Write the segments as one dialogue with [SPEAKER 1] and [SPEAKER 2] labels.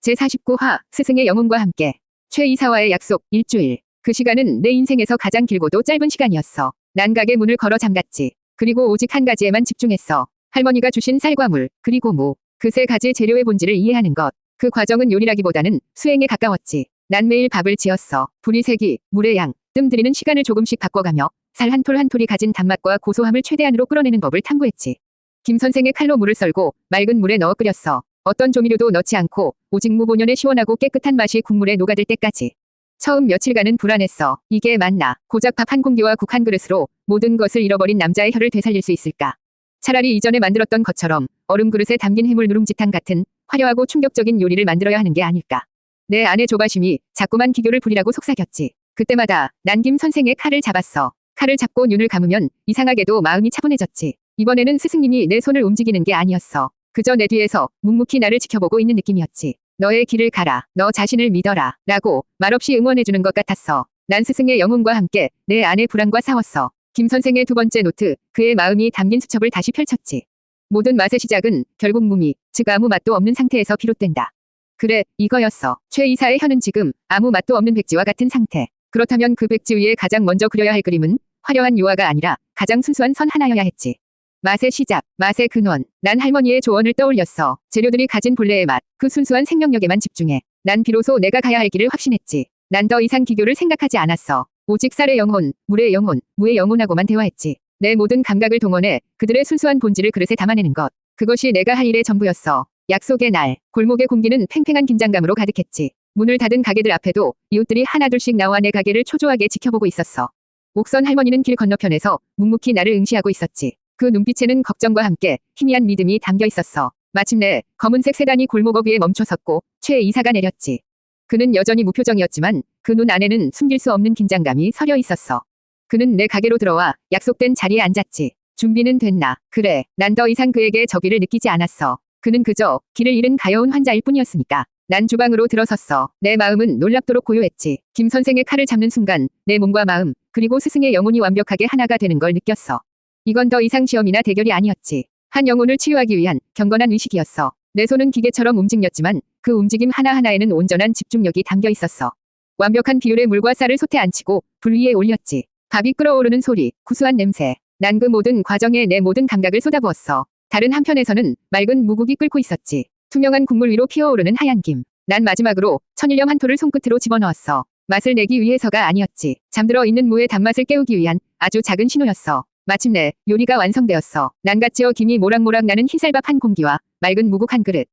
[SPEAKER 1] 제49화 스승의 영혼과 함께. 최 이사와의 약속 일주일. 그 시간은 내 인생에서 가장 길고도 짧은 시간이었어. 난 가게 문을 걸어 잠갔지. 그리고 오직 한 가지에만 집중했어. 할머니가 주신 쌀과 물, 그리고 무. 그 세 가지 재료의 본질을 이해하는 것. 그 과정은 요리라기보다는 수행에 가까웠지. 난 매일 밥을 지었어. 불이 세기, 물의 양, 뜸 들이는 시간을 조금씩 바꿔가며 살 한 톨 한 톨이 가진 단맛과 고소함을 최대한으로 끌어내는 법을 탐구했지. 김 선생의 칼로 물을 썰고 맑은 물에 넣어 끓였어. 어떤 조미료도 넣지 않고 오직 무 본연의 시원하고 깨끗한 맛이 국물에 녹아들 때까지. 처음 며칠간은 불안했어. 이게 맞나? 고작 밥 한 공기와 국 한 그릇으로 모든 것을 잃어버린 남자의 혀를 되살릴 수 있을까? 차라리 이전에 만들었던 것처럼 얼음 그릇에 담긴 해물 누룽지탕 같은 화려하고 충격적인 요리를 만들어야 하는 게 아닐까? 내 안의 조바심이 자꾸만 기교를 부리라고 속삭였지. 그때마다 난 김 선생의 칼을 잡았어. 칼을 잡고 눈을 감으면 이상하게도 마음이 차분해졌지. 이번에는 스승님이 내 손을 움직이는 게 아니었어. 그저 내 뒤에서 묵묵히 나를 지켜보고 있는 느낌이었지. 너의 길을 가라. 너 자신을 믿어라. 라고 말없이 응원해주는 것 같았어. 난 스승의 영혼과 함께 내 안의 불안과 싸웠어. 김 선생의 두 번째 노트, 그의 마음이 담긴 수첩을 다시 펼쳤지. 모든 맛의 시작은 결국 무미, 즉 아무 맛도 없는 상태에서 비롯된다. 그래, 이거였어. 최 이사의 혀는 지금 아무 맛도 없는 백지와 같은 상태. 그렇다면 그 백지 위에 가장 먼저 그려야 할 그림은 화려한 유화가 아니라 가장 순수한 선 하나여야 했지. 맛의 시작, 맛의 근원. 난 할머니의 조언을 떠올렸어. 재료들이 가진 본래의 맛, 그 순수한 생명력에만 집중해. 난 비로소 내가 가야 할 길을 확신했지. 난 더 이상 기교를 생각하지 않았어. 오직 쌀의 영혼, 물의 영혼, 무의 영혼하고만 대화했지. 내 모든 감각을 동원해 그들의 순수한 본질을 그릇에 담아내는 것. 그것이 내가 할 일의 전부였어. 약속의 날, 골목의 공기는 팽팽한 긴장감으로 가득했지. 문을 닫은 가게들 앞에도 이웃들이 하나둘씩 나와 내 가게를 초조하게 지켜보고 있었어. 옥선 할머니는 길 건너편에서 묵묵히 나를 응시하고 있었지. 그 눈빛에는 걱정과 함께 희미한 믿음이 담겨 있었어. 마침내 검은색 세단이 골목 위에 멈춰섰고 최 이사가 내렸지. 그는 여전히 무표정이었지만 그 눈 안에는 숨길 수 없는 긴장감이 서려 있었어. 그는 내 가게로 들어와 약속된 자리에 앉았지. 준비는 됐나? 그래, 난 더 이상 그에게 저기를 느끼지 않았어. 그는 그저 길을 잃은 가여운 환자일 뿐이었으니까. 난 주방으로 들어섰어. 내 마음은 놀랍도록 고요했지. 김 선생의 칼을 잡는 순간 내 몸과 마음, 그리고 스승의 영혼이 완벽하게 하나가 되는 걸 느꼈어. 이건 더 이상 시험이나 대결이 아니었지. 한 영혼을 치유하기 위한 경건한 의식이었어. 내 손은 기계처럼 움직였지만 그 움직임 하나하나에는 온전한 집중력이 담겨 있었어. 완벽한 비율의 물과 쌀을 솥에 안치고 불 위에 올렸지. 밥이 끓어오르는 소리, 구수한 냄새. 난 그 모든 과정에 내 모든 감각을 쏟아부었어. 다른 한편에서는 맑은 무국이 끓고 있었지. 투명한 국물 위로 피어오르는 하얀 김. 난 마지막으로 천일염 한 톨을 손끝으로 집어넣었어. 맛을 내기 위해서가 아니었지. 잠들어 있는 무의 단맛을 깨우기 위한 아주 작은 신호였어. 마침내 요리가 완성되었어. 난갓지어 김이 모락모락 나는 흰쌀밥 한 공기와 맑은 무국 한 그릇.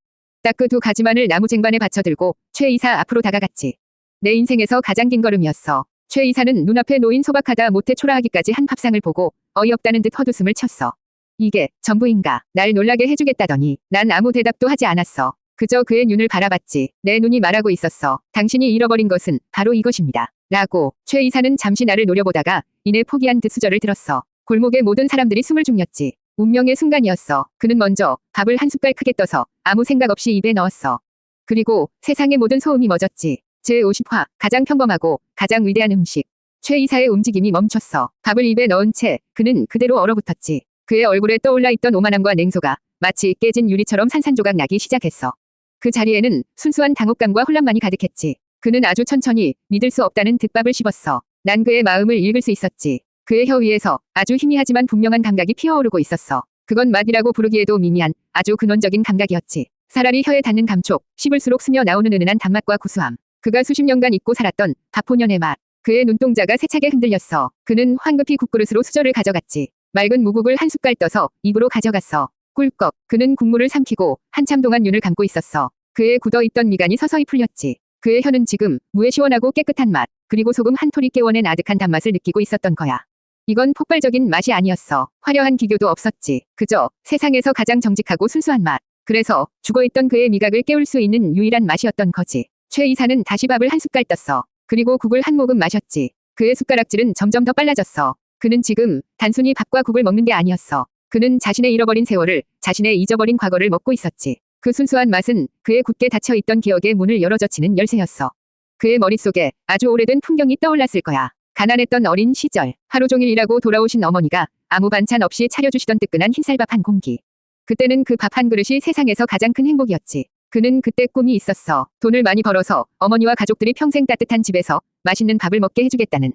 [SPEAKER 1] 딱 그 두 가지만을 나무 쟁반에 받쳐들고 최 이사 앞으로 다가갔지. 내 인생에서 가장 긴 걸음이었어. 최 이사는 눈앞에 놓인 소박하다 못해 초라하기까지 한 밥상을 보고 어이없다는 듯 헛웃음을 쳤어. 이게 전부인가? 날 놀라게 해주겠다더니 난 아무 대답도 하지 않았어. 그저 그의 눈을 바라봤지. 내 눈이 말하고 있었어. 당신이 잃어버린 것은 바로 이것입니다. 라고. 최 이사는 잠시 나를 노려보다가 이내 포기한 듯 수저를 들었어. 골목의 모든 사람들이 숨을 죽였지. 운명의 순간이었어. 그는 먼저 밥을 한 숟갈 크게 떠서 아무 생각 없이 입에 넣었어. 그리고 세상의 모든 소음이 멎었지. 제50화 가장 평범하고 가장 위대한 음식. 최 이사의 움직임이 멈췄어. 밥을 입에 넣은 채 그는 그대로 얼어붙었지. 그의 얼굴에 떠올라 있던 오만함과 냉소가 마치 깨진 유리처럼 산산조각 나기 시작했어. 그 자리에는 순수한 당혹감과 혼란만이 가득했지. 그는 아주 천천히 믿을 수 없다는 듯밥을 씹었어. 난 그의 마음을 읽을 수 있었지. 그의 혀 위에서 아주 희미하지만 분명한 감각이 피어오르고 있었어. 그건 맛이라고 부르기에도 미미한 아주 근원적인 감각이었지. 사라리 혀에 닿는 감촉, 씹을수록 스며 나오는 은은한 단맛과 구수함. 그가 수십 년간 잊고 살았던 밥본연의 맛. 그의 눈동자가 세차게 흔들렸어. 그는 황급히 국그릇으로 수저를 가져갔지. 맑은 무국을 한 숟갈 떠서 입으로 가져갔어. 꿀꺽. 그는 국물을 삼키고 한참 동안 눈을 감고 있었어. 그의 굳어있던 미간이 서서히 풀렸지. 그의 혀는 지금 무의 시원하고 깨끗한 맛, 그리고 소금 한 톨이 깨워낸 아득한 단맛을 느끼고 있었던 거야. 이건 폭발적인 맛이 아니었어. 화려한 기교도 없었지. 그저 세상에서 가장 정직하고 순수한 맛. 그래서 죽어있던 그의 미각을 깨울 수 있는 유일한 맛이었던 거지. 최 이사는 다시 밥을 한 숟갈 떴어. 그리고 국을 한 모금 마셨지. 그의 숟가락질은 점점 더 빨라졌어. 그는 지금 단순히 밥과 국을 먹는 게 아니었어. 그는 자신의 잃어버린 세월을, 자신의 잊어버린 과거를 먹고 있었지. 그 순수한 맛은 그의 굳게 닫혀있던 기억의 문을 열어젖히는 열쇠였어. 그의 머릿속에 아주 오래된 풍경이 떠올랐을 거야. 가난했던 어린 시절, 하루 종일 일하고 돌아오신 어머니가 아무 반찬 없이 차려주시던 뜨끈한 흰쌀밥 한 공기. 그때는 그 밥 한 그릇이 세상에서 가장 큰 행복이었지. 그는 그때 꿈이 있었어. 돈을 많이 벌어서 어머니와 가족들이 평생 따뜻한 집에서 맛있는 밥을 먹게 해주겠다는.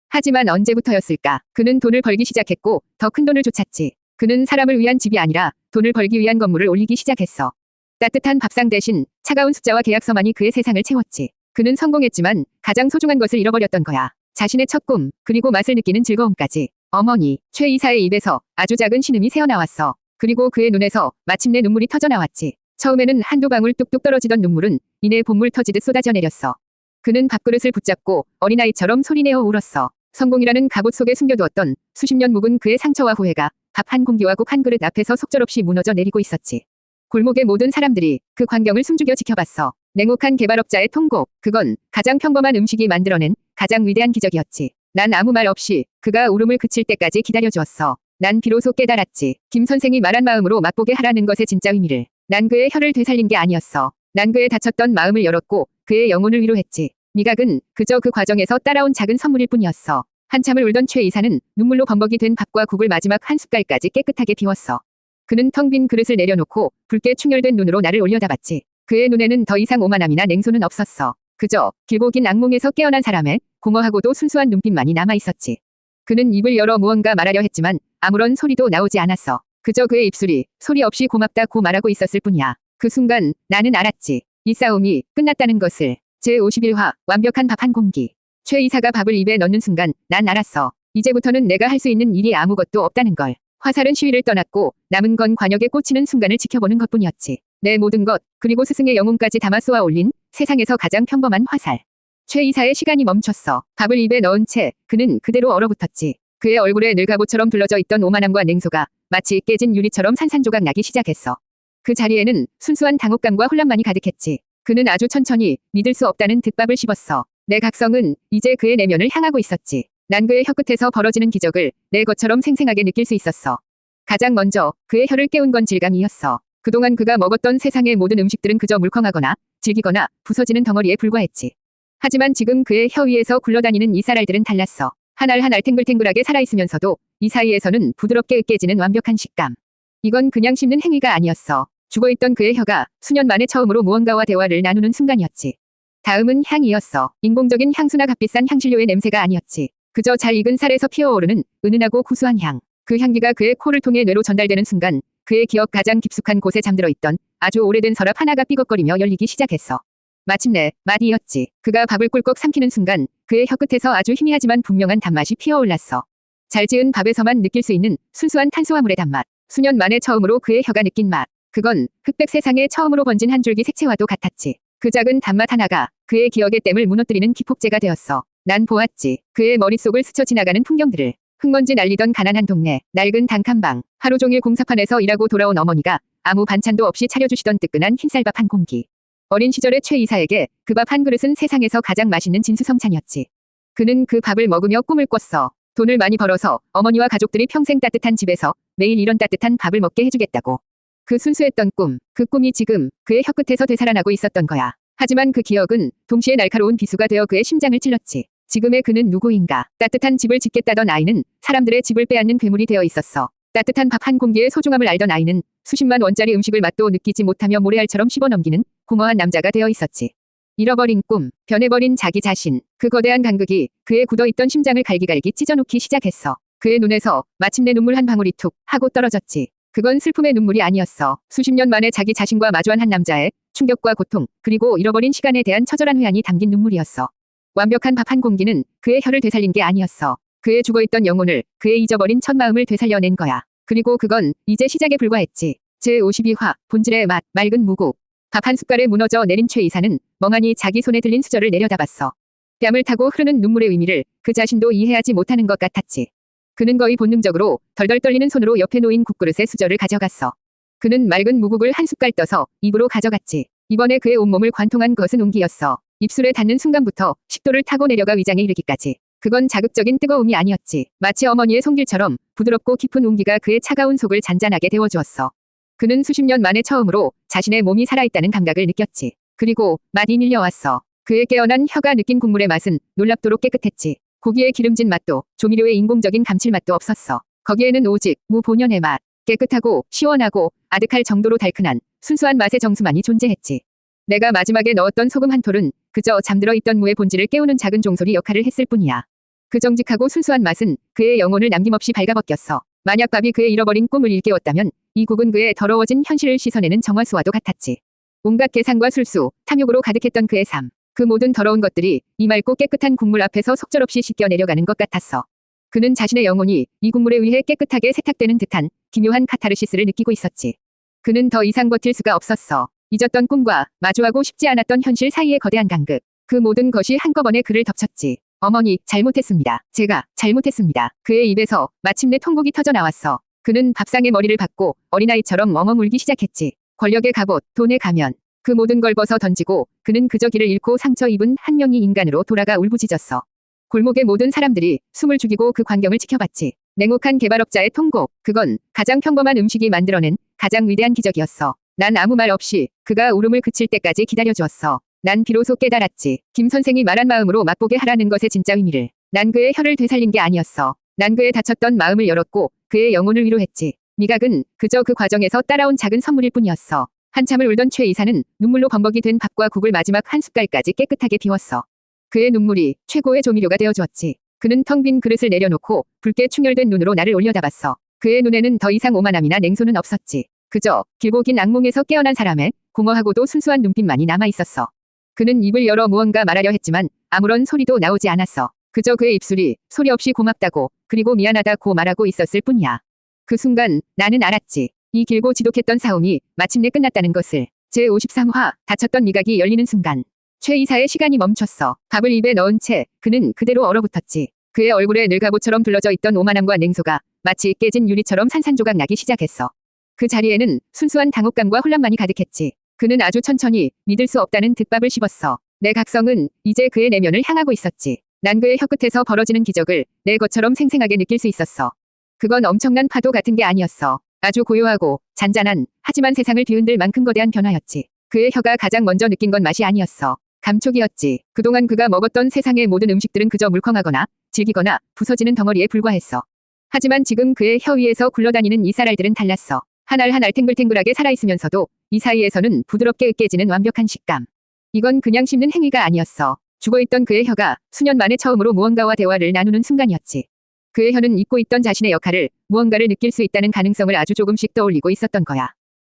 [SPEAKER 1] 하지만 언제부터였을까? 그는 돈을 벌기 시작했고 더 큰 돈을 쫓았지. 그는 사람을 위한 집이 아니라 돈을 벌기 위한 건물을 올리기 시작했어. 따뜻한 밥상 대신 차가운 숫자와 계약서만이 그의 세상을 채웠지. 그는 성공했지만 가장 소중한 것을 잃어버렸던 거야. 자신의 첫 꿈, 그리고 맛을 느끼는 즐거움까지. 어머니, 최 이사의 입에서 아주 작은 신음이 새어나왔어. 그리고 그의 눈에서 마침내 눈물이 터져나왔지. 처음에는 한두 방울 뚝뚝 떨어지던 눈물은 이내 봇물 터지듯 쏟아져 내렸어. 그는 밥그릇을 붙잡고 어린아이처럼 소리내어 울었어. 성공이라는 갑옷 속에 숨겨두었던 수십 년 묵은 그의 상처와 후회가 밥 한 공기와 국 한 그릇 앞에서 속절없이 무너져 내리고 있었지. 골목의 모든 사람들이 그 광경을 숨죽여 지켜봤어. 냉혹한 개발업자의 통곡, 그건 가장 평범한 음식이 만들어낸 가장 위대한 기적이었지. 난 아무 말 없이 그가 울음을 그칠 때까지 기다려주었어. 난 비로소 깨달았지. 김 선생이 말한 마음으로 맛보게 하라는 것의 진짜 의미를. 난 그의 혀를 되살린 게 아니었어. 난 그의 다쳤던 마음을 열었고 그의 영혼을 위로했지. 미각은 그저 그 과정에서 따라온 작은 선물일 뿐이었어. 한참을 울던 최 이사는 눈물로 범벅이 된 밥과 국을 마지막 한 숟갈까지 깨끗하게 비웠어. 그는 텅 빈 그릇을 내려놓고 붉게 충혈된 눈으로 나를 올려다봤지. 그의 눈에는 더 이상 오만함이나 냉소는 없었어. 그저 길고 긴 악몽에서 깨어난 사람의 공허하고도 순수한 눈빛만이 남아있었지. 그는 입을 열어 무언가 말하려 했지만 아무런 소리도 나오지 않았어. 그저 그의 입술이 소리 없이 고맙다고 말하고 있었을 뿐이야. 그 순간 나는 알았지. 이 싸움이 끝났다는 것을. 제51화 완벽한 밥 한 공기. 최 이사가 밥을 입에 넣는 순간 난 알았어. 이제부터는 내가 할 수 있는 일이 아무것도 없다는 걸. 화살은 시위를 떠났고 남은 건 관역에 꽂히는 순간을 지켜보는 것뿐이었지. 내 모든 것, 그리고 스승의 영혼까지 담아 쏘아 올린 세상에서 가장 평범한 화살. 최 이사의 시간이 멈췄어. 밥을 입에 넣은 채 그는 그대로 얼어붙었지. 그의 얼굴에 늘 갑옷처럼 둘러져 있던 오만함과 냉소가 마치 깨진 유리처럼 산산조각 나기 시작했어. 그 자리에는 순수한 당혹감과 혼란만이 가득했지. 그는 아주 천천히 믿을 수 없다는 득밥을 씹었어. 내 각성은 이제 그의 내면을 향하고 있었지. 난 그의 혀끝에서 벌어지는 기적을 내 것처럼 생생하게 느낄 수 있었어. 가장 먼저 그의 혀를 깨운 건 질감이었어. 그동안 그가 먹었던 세상의 모든 음식들은 그저 물컹하거나 질기거나 부서지는 덩어리에 불과했지. 하지만 지금 그의 혀 위에서 굴러다니는 이 쌀알들은 달랐어. 한 알 한 알 탱글탱글하게 살아있으면서도 이 사이에서는 부드럽게 으깨지는 완벽한 식감. 이건 그냥 씹는 행위가 아니었어. 죽어있던 그의 혀가 수년 만에 처음으로 무언가와 대화를 나누는 순간이었지. 다음은 향이었어. 인공적인 향수나 값비싼 향신료의 냄새가 아니었지. 그저 잘 익은 쌀에서 피어오르는 은은하고 구수한 향. 그 향기가 그의 코를 통해 뇌로 전달되는 순간 그의 기억 가장 깊숙한 곳에 잠들어 있던 아주 오래된 서랍 하나가 삐걱거리며 열리기 시작했어. 마침내 맛이었지. 그가 밥을 꿀꺽 삼키는 순간 그의 혀끝에서 아주 희미하지만 분명한 단맛이 피어올랐어. 잘 지은 밥에서만 느낄 수 있는 순수한 탄수화물의 단맛. 수년 만에 처음으로 그의 혀가 느낀 맛. 그건 흑백 세상에 처음으로 번진 한 줄기 색채와도 같았지. 그 작은 단맛 하나가 그의 기억의 댐을 무너뜨리는 기폭제가 되었어. 난 보았지. 그의 머릿속을 스쳐 지나가는 풍경들을. 흙먼지 날리던 가난한 동네, 낡은 단칸방, 하루 종일 공사판에서 일하고 돌아온 어머니가 아무 반찬도 없이 차려주시던 뜨끈한 흰쌀밥 한 공기. 어린 시절의 최 이사에게 그 밥 한 그릇은 세상에서 가장 맛있는 진수성찬이었지. 그는 그 밥을 먹으며 꿈을 꿨어. 돈을 많이 벌어서 어머니와 가족들이 평생 따뜻한 집에서 매일 이런 따뜻한 밥을 먹게 해주겠다고. 그 순수했던 꿈, 그 꿈이 지금 그의 혀끝에서 되살아나고 있었던 거야. 하지만 그 기억은 동시에 날카로운 비수가 되어 그의 심장을 찔렀지. 지금의 그는 누구인가? 따뜻한 집을 짓겠다던 아이는 사람들의 집을 빼앗는 괴물이 되어 있었어. 따뜻한 밥 한 공기의 소중함을 알던 아이는 수십만 원짜리 음식을 맛도 느끼지 못하며 모래알처럼 씹어넘기는 공허한 남자가 되어 있었지. 잃어버린 꿈, 변해버린 자기 자신, 그 거대한 간극이 그의 굳어있던 심장을 갈기갈기 찢어놓기 시작했어. 그의 눈에서 마침내 눈물 한 방울이 툭 하고 떨어졌지. 그건 슬픔의 눈물이 아니었어. 수십 년 만에 자기 자신과 마주한 한 남자의 충격과 고통, 그리고 잃어버린 시간에 대한 처절한 회한이 담긴 눈물이었어. 완벽한 밥 한 공기는 그의 혀를 되살린 게 아니었어. 그의 죽어있던 영혼을, 그의 잊어버린 첫 마음을 되살려낸 거야. 그리고 그건 이제 시작에 불과했지. 제52화 본질의 맛, 맑은 무국. 밥 한 숟갈에 무너져 내린 최 이사는 멍하니 자기 손에 들린 수저를 내려다봤어. 뺨을 타고 흐르는 눈물의 의미를 그 자신도 이해하지 못하는 것 같았지. 그는 거의 본능적으로 덜덜 떨리는 손으로 옆에 놓인 국그릇에 수저를 가져갔어. 그는 맑은 무국을 한 숟갈 떠서 입으로 가져갔지. 이번에 그의 온몸을 관통한 것은 온기였어. 입술에 닿는 순간부터 식도를 타고 내려가 위장에 이르기까지. 그건 자극적인 뜨거움이 아니었지. 마치 어머니의 손길처럼 부드럽고 깊은 온기가 그의 차가운 속을 잔잔하게 데워주었어. 그는 수십 년 만에 처음으로 자신의 몸이 살아있다는 감각을 느꼈지. 그리고 맛이 밀려왔어. 그의 깨어난 혀가 느낀 국물의 맛은 놀랍도록 깨끗했지. 고기의 기름진 맛도 조미료의 인공적인 감칠맛도 없었어. 거기에는 오직 무 본연의 맛, 깨끗하고 시원하고 아득할 정도로 달큰한 순수한 맛의 정수만이 존재했지. 내가 마지막에 넣었던 소금 한 톨은 그저 잠들어 있던 무의 본질을 깨우는 작은 종소리 역할을 했을 뿐이야. 그 정직하고 순수한 맛은 그의 영혼을 남김없이 발가벗겼어. 만약 밥이 그의 잃어버린 꿈을 일깨웠다면 이 국은 그의 더러워진 현실을 씻어내는 정화수와도 같았지. 온갖 계산과 술수, 탐욕으로 가득했던 그의 삶. 그 모든 더러운 것들이 이 맑고 깨끗한 국물 앞에서 속절없이 씻겨 내려가는 것 같았어. 그는 자신의 영혼이 이 국물에 의해 깨끗하게 세탁되는 듯한 기묘한 카타르시스를 느끼고 있었지. 그는 더 이상 버틸 수가 없었어. 잊었던 꿈과 마주하고 싶지 않았던 현실 사이의 거대한 간극. 그 모든 것이 한꺼번에 그를 덮쳤지. 어머니, 잘못했습니다. 제가 잘못했습니다. 그의 입에서 마침내 통곡이 터져 나왔어. 그는 밥상에 머리를 박고 어린아이처럼 엉엉 울기 시작했지. 권력의 갑옷, 돈의 가면. 그 모든 걸 벗어 던지고 그는 그저 길을 잃고 상처 입은 한 명의 인간으로 돌아가 울부짖었어. 골목의 모든 사람들이 숨을 죽이고 그 광경을 지켜봤지. 냉혹한 개발업자의 통곡. 그건 가장 평범한 음식이 만들어낸 가장 위대한 기적이었어. 난 아무 말 없이 그가 울음을 그칠 때까지 기다려주었어. 난 비로소 깨달았지. 김 선생이 말한 마음으로 맛보게 하라는 것의 진짜 의미를. 난 그의 혀를 되살린 게 아니었어. 난 그의 다쳤던 마음을 열었고 그의 영혼을 위로했지. 미각은 그저 그 과정에서 따라온 작은 선물일 뿐이었어. 한참을 울던 최 이사는 눈물로 범벅이 된 밥과 국을 마지막 한 숟갈까지 깨끗하게 비웠어. 그의 눈물이 최고의 조미료가 되어주었지. 그는 텅 빈 그릇을 내려놓고 붉게 충혈된 눈으로 나를 올려다봤어. 그의 눈에는 더 이상 오만함이나 냉소는 없었지. 그저 길고 긴 악몽에서 깨어난 사람의 공허하고도 순수한 눈빛만이 남아있었어. 그는 입을 열어 무언가 말하려 했지만 아무런 소리도 나오지 않았어. 그저 그의 입술이 소리 없이 고맙다고 그리고 미안하다고 말하고 있었을 뿐이야. 그 순간 나는 알았지. 이 길고 지독했던 싸움이 마침내 끝났다는 것을. 제53화 다쳤던 미각이 열리는 순간. 최 이사의 시간이 멈췄어. 밥을 입에 넣은 채 그는 그대로 얼어붙었지. 그의 얼굴에 늙가보처럼 둘러져 있던 오만함과 냉소가 마치 깨진 유리처럼 산산조각 나기 시작했어. 그 자리에는 순수한 당혹감과 혼란만이 가득했지. 그는 아주 천천히 믿을 수 없다는 득밥을 씹었어. 내 각성은 이제 그의 내면을 향하고 있었지. 난 그의 혀끝에서 벌어지는 기적을 내 것처럼 생생하게 느낄 수 있었어. 그건 엄청난 파도 같은 게 아니었어. 아주 고요하고 잔잔한 하지만 세상을 뒤흔들 만큼 거대한 변화였지. 그의 혀가 가장 먼저 느낀 건 맛이 아니었어. 감촉이었지. 그동안 그가 먹었던 세상의 모든 음식들은 그저 물컹하거나 질기거나 부서지는 덩어리에 불과했어. 하지만 지금 그의 혀 위에서 굴러다니는 이 쌀알들은 달랐어. 한 알 한 알 탱글탱글하게 살아있으면서도 이 사이에서는 부드럽게 으깨지는 완벽한 식감. 이건 그냥 씹는 행위가 아니었어. 죽어있던 그의 혀가 수년 만에 처음으로 무언가와 대화를 나누는 순간이었지. 그의 혀는 잊고 있던 자신의 역할을, 무언가를 느낄 수 있다는 가능성을 아주 조금씩 떠올리고 있었던 거야.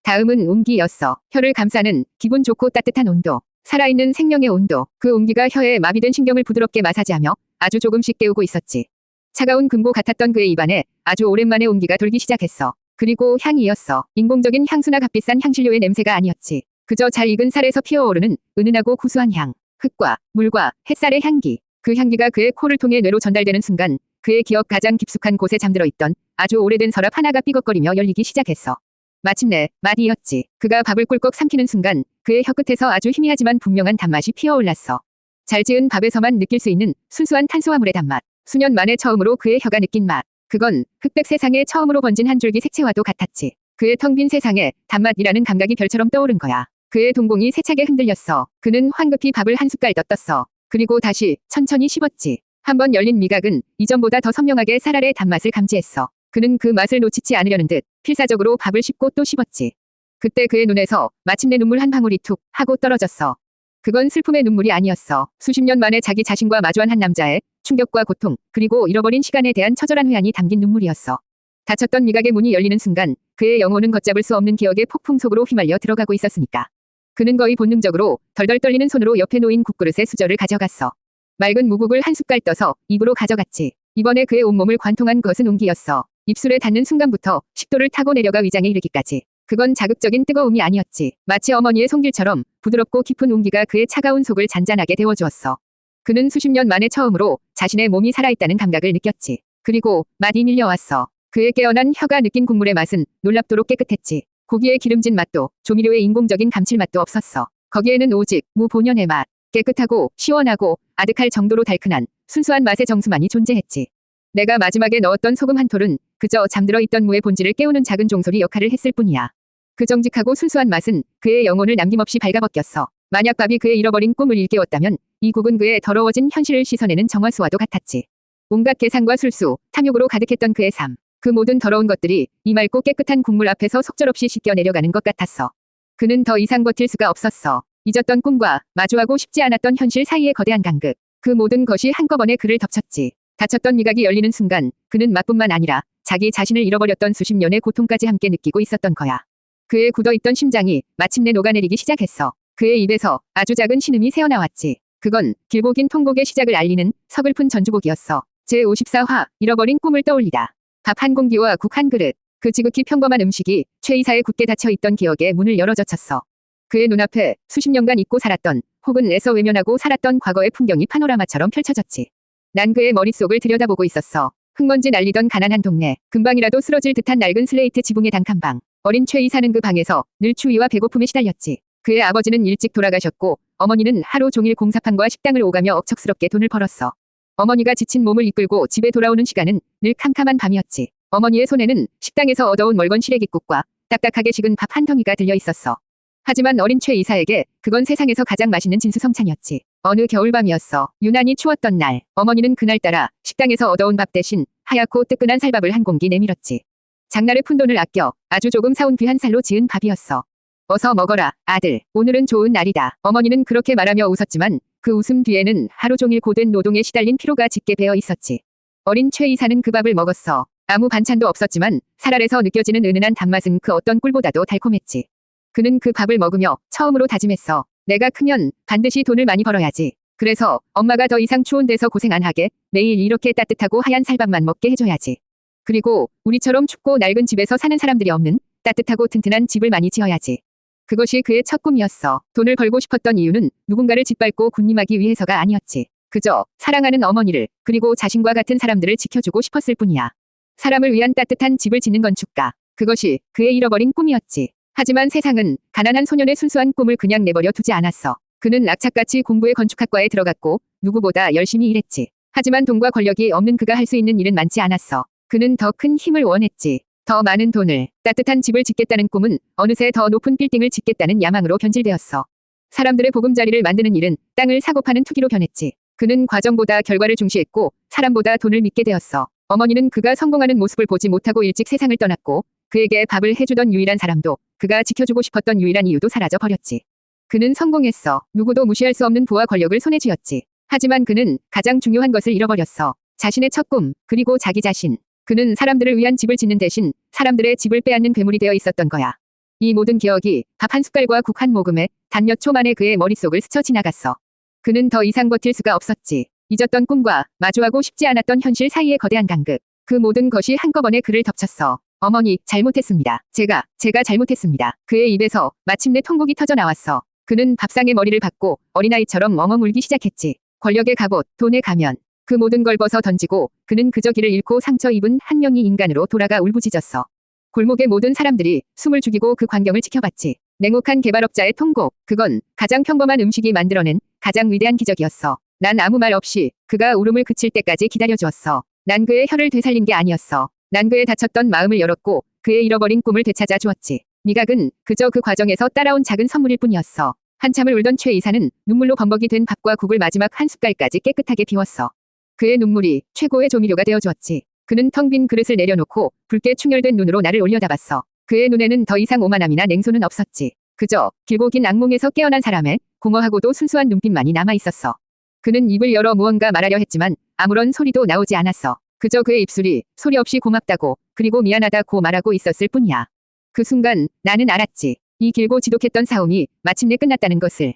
[SPEAKER 1] 다음은 온기였어. 혀를 감싸는 기분 좋고 따뜻한 온도. 살아있는 생명의 온도. 그 온기가 혀에 마비된 신경을 부드럽게 마사지하며 아주 조금씩 깨우고 있었지. 차가운 금고 같았던 그의 입안에 아주 오랜만에 온기가 돌기 시작했어. 그리고 향이었어. 인공적인 향수나 값비싼 향신료의 냄새가 아니었지. 그저 잘 익은 쌀에서 피어오르는 은은하고 구수한 향. 흙과 물과 햇살의 향기. 그 향기가 그의 코를 통해 뇌로 전달되는 순간 그의 기억 가장 깊숙한 곳에 잠들어 있던 아주 오래된 서랍 하나가 삐걱거리며 열리기 시작했어. 마침내 맛이었지. 그가 밥을 꿀꺽 삼키는 순간 그의 혀끝에서 아주 희미하지만 분명한 단맛이 피어올랐어. 잘 지은 밥에서만 느낄 수 있는 순수한 탄수화물의 단맛. 수년 만에 처음으로 그의 혀가 느낀 맛. 그건 흑백 세상에 처음으로 번진 한 줄기 색채와도 같았지. 그의 텅 빈 세상에 단맛이라는 감각이 별처럼 떠오른 거야. 그의 동공이 세차게 흔들렸어. 그는 황급히 밥을 한 숟갈 더 떴어. 그리고 다시 천천히 씹었지. 한번 열린 미각은 이전보다 더 선명하게 쌀알의 단맛을 감지했어. 그는 그 맛을 놓치지 않으려는 듯 필사적으로 밥을 씹고 또 씹었지. 그때 그의 눈에서 마침내 눈물 한 방울이 툭 하고 떨어졌어. 그건 슬픔의 눈물이 아니었어. 수십 년 만에 자기 자신과 마주한 한 남자의 충격과 고통, 그리고 잃어버린 시간에 대한 처절한 회한이 담긴 눈물이었어. 닫혔던 미각의 문이 열리는 순간 그의 영혼은 걷잡을 수 없는 기억의 폭풍 속으로 휘말려 들어가고 있었으니까. 그는 거의 본능적으로 덜덜 떨리는 손으로 옆에 놓인 국그릇의 수저를 가져갔어. 맑은 무국을 한 숟갈 떠서 입으로 가져갔지. 이번에 그의 온몸을 관통한 것은 온기였어. 입술에 닿는 순간부터 식도를 타고 내려가 위장에 이르기까지. 그건 자극적인 뜨거움이 아니었지. 마치 어머니의 손길처럼 부드럽고 깊은 온기가 그의 차가운 속을 잔잔하게 데워주었어. 그는 수십 년 만에 처음으로 자신의 몸이 살아있다는 감각을 느꼈지. 그리고 맛이 밀려왔어. 그의 깨어난 혀가 느낀 국물의 맛은 놀랍도록 깨끗했지. 고기의 기름진 맛도 조미료의 인공적인 감칠맛도 없었어. 거기에는 오직 무 본연의 맛. 깨끗하고 시원하고 아득할 정도로 달큰한 순수한 맛의 정수만이 존재했지. 내가 마지막에 넣었던 소금 한 톨은 그저 잠들어 있던 무의 본질을 깨우는 작은 종소리 역할을 했을 뿐이야. 그 정직하고 순수한 맛은 그의 영혼을 남김없이 발가벗겼어. 만약 밥이 그의 잃어버린 꿈을 일깨웠다면 이 국은 그의 더러워진 현실을 씻어내는 정화수와도 같았지. 온갖 계산과 술수, 탐욕으로 가득했던 그의 삶. 그 모든 더러운 것들이 이 맑고 깨끗한 국물 앞에서 속절없이 씻겨 내려가는 것 같았어. 그는 더 이상 버틸 수가 없었어. 잊었던 꿈과 마주하고 싶지 않았던 현실 사이의 거대한 간극. 그 모든 것이 한꺼번에 그를 덮쳤지. 다쳤던 미각이 열리는 순간 그는 맛뿐만 아니라 자기 자신을 잃어버렸던 수십 년의 고통까지 함께 느끼고 있었던 거야. 그의 굳어있던 심장이 마침내 녹아내리기 시작했어. 그의 입에서 아주 작은 신음이 새어나왔지. 그건 길고 긴 통곡의 시작을 알리는 서글픈 전주곡이었어. 제54화 잃어버린 꿈을 떠올리다. 밥 한 공기와 국 한 그릇. 그 지극히 평범한 음식이 최 이사의 굳게 닫혀있던 기억의 문을 열어젖혔어. 그의 눈앞에 수십 년간 잊고 살았던 혹은 애써 외면하고 살았던 과거의 풍경이 파노라마처럼 펼쳐졌지. 난 그의 머릿속을 들여다보고 있었어. 흙먼지 날리던 가난한 동네, 금방이라도 쓰러질 듯한 낡은 슬레이트 지붕의 단칸방. 어린 최 이사는 그 방에서 늘 추위와 배고픔에 시달렸지. 그의 아버지는 일찍 돌아가셨고 어머니는 하루 종일 공사판과 식당을 오가며 억척스럽게 돈을 벌었어. 어머니가 지친 몸을 이끌고 집에 돌아오는 시간은 늘 캄캄한 밤이었지. 어머니의 손에는 식당에서 얻어온 멀건 시래기국과 딱딱하게 식은 밥 한 덩이가 들려 있었어. 하지만 어린 최 이사에게 그건 세상에서 가장 맛있는 진수성찬이었지. 어느 겨울밤이었어. 유난히 추웠던 날, 어머니는 그날따라 식당에서 얻어온 밥 대신 하얗고 뜨끈한 살밥을 한 공기 내밀었지. 장날의 푼돈을 아껴 아주 조금 사온 귀한 쌀로 지은 밥이었어. 어서 먹어라, 아들. 오늘은 좋은 날이다. 어머니는 그렇게 말하며 웃었지만 그 웃음 뒤에는 하루 종일 고된 노동에 시달린 피로가 짙게 배어 있었지. 어린 최 이사는 그 밥을 먹었어. 아무 반찬도 없었지만 살 아래서 느껴지는 은은한 단맛은 그 어떤 꿀보다도 달콤했지. 그는 그 밥을 먹으며 처음으로 다짐했어. 내가 크면 반드시 돈을 많이 벌어야지. 그래서 엄마가 더 이상 추운 데서 고생 안 하게 매일 이렇게 따뜻하고 하얀 살밥만 먹게 해줘야지. 그리고 우리처럼 춥고 낡은 집에서 사는 사람들이 없는 따뜻하고 튼튼한 집을 많이 지어야지. 그것이 그의 첫 꿈이었어. 돈을 벌고 싶었던 이유는 누군가를 짓밟고 군림하기 위해서가 아니었지. 그저 사랑하는 어머니를 그리고 자신과 같은 사람들을 지켜주고 싶었을 뿐이야. 사람을 위한 따뜻한 집을 짓는 건축가. 그것이 그의 잃어버린 꿈이었지. 하지만 세상은 가난한 소년의 순수한 꿈을 그냥 내버려 두지 않았어. 그는 악착같이 공부해 건축학과에 들어갔고 누구보다 열심히 일했지. 하지만 돈과 권력이 없는 그가 할 수 있는 일은 많지 않았어. 그는 더 큰 힘을 원했지. 더 많은 돈을, 따뜻한 집을 짓겠다는 꿈은 어느새 더 높은 빌딩을 짓겠다는 야망으로 변질되었어. 사람들의 보금자리를 만드는 일은 땅을 사고 파는 투기로 변했지. 그는 과정보다 결과를 중시했고 사람보다 돈을 믿게 되었어. 어머니는 그가 성공하는 모습을 보지 못하고 일찍 세상을 떠났고 그에게 밥을 해주던 유일한 사람도 그가 지켜주고 싶었던 유일한 이유도 사라져 버렸지. 그는 성공했어. 누구도 무시할 수 없는 부와 권력을 손에 쥐었지. 하지만 그는 가장 중요한 것을 잃어버렸어. 자신의 첫 꿈, 그리고 자기 자신. 그는 사람들을 위한 집을 짓는 대신 사람들의 집을 빼앗는 괴물이 되어 있었던 거야. 이 모든 기억이 밥 한 숟갈과 국 한 모금에 단 몇 초 만에 그의 머릿속을 스쳐 지나갔어. 그는 더 이상 버틸 수가 없었지. 잊었던 꿈과 마주하고 싶지 않았던 현실 사이의 거대한 간극. 그 모든 것이 한꺼번에 그를 덮쳤어. 어머니, 잘못했습니다. 제가 잘못했습니다. 그의 입에서 마침내 통곡이 터져 나왔어. 그는 밥상에 머리를 박고 어린아이처럼 엉엉 울기 시작했지. 권력의 갑옷, 돈의 가면. 그 모든 걸 벗어 던지고 그는 그저 길을 잃고 상처 입은 한 명의 인간으로 돌아가 울부짖었어. 골목의 모든 사람들이 숨을 죽이고 그 광경을 지켜봤지. 냉혹한 개발업자의 통곡. 그건 가장 평범한 음식이 만들어낸 가장 위대한 기적이었어. 난 아무 말 없이 그가 울음을 그칠 때까지 기다려주었어. 난 그의 혀를 되살린 게 아니었어. 난 그의 다쳤던 마음을 열었고 그의 잃어버린 꿈을 되찾아 주었지. 미각은 그저 그 과정에서 따라온 작은 선물일 뿐이었어. 한참을 울던 최 이사는 눈물로 범벅이 된 밥과 국을 마지막 한 숟갈까지 깨끗하게 비웠어. 그의 눈물이 최고의 조미료가 되어주었지. 그는 텅 빈 그릇을 내려놓고 붉게 충혈된 눈으로 나를 올려다봤어. 그의 눈에는 더 이상 오만함이나 냉소는 없었지. 그저 길고 긴 악몽에서 깨어난 사람의 공허하고도 순수한 눈빛만이 남아있었어. 그는 입을 열어 무언가 말하려 했지만 아무런 소리도 나오지 않았어. 그저 그의 입술이 소리 없이 고맙다고 그리고 미안하다고 말하고 있었을 뿐이야. 그 순간 나는 알았지. 이 길고 지독했던 싸움이 마침내 끝났다는 것을.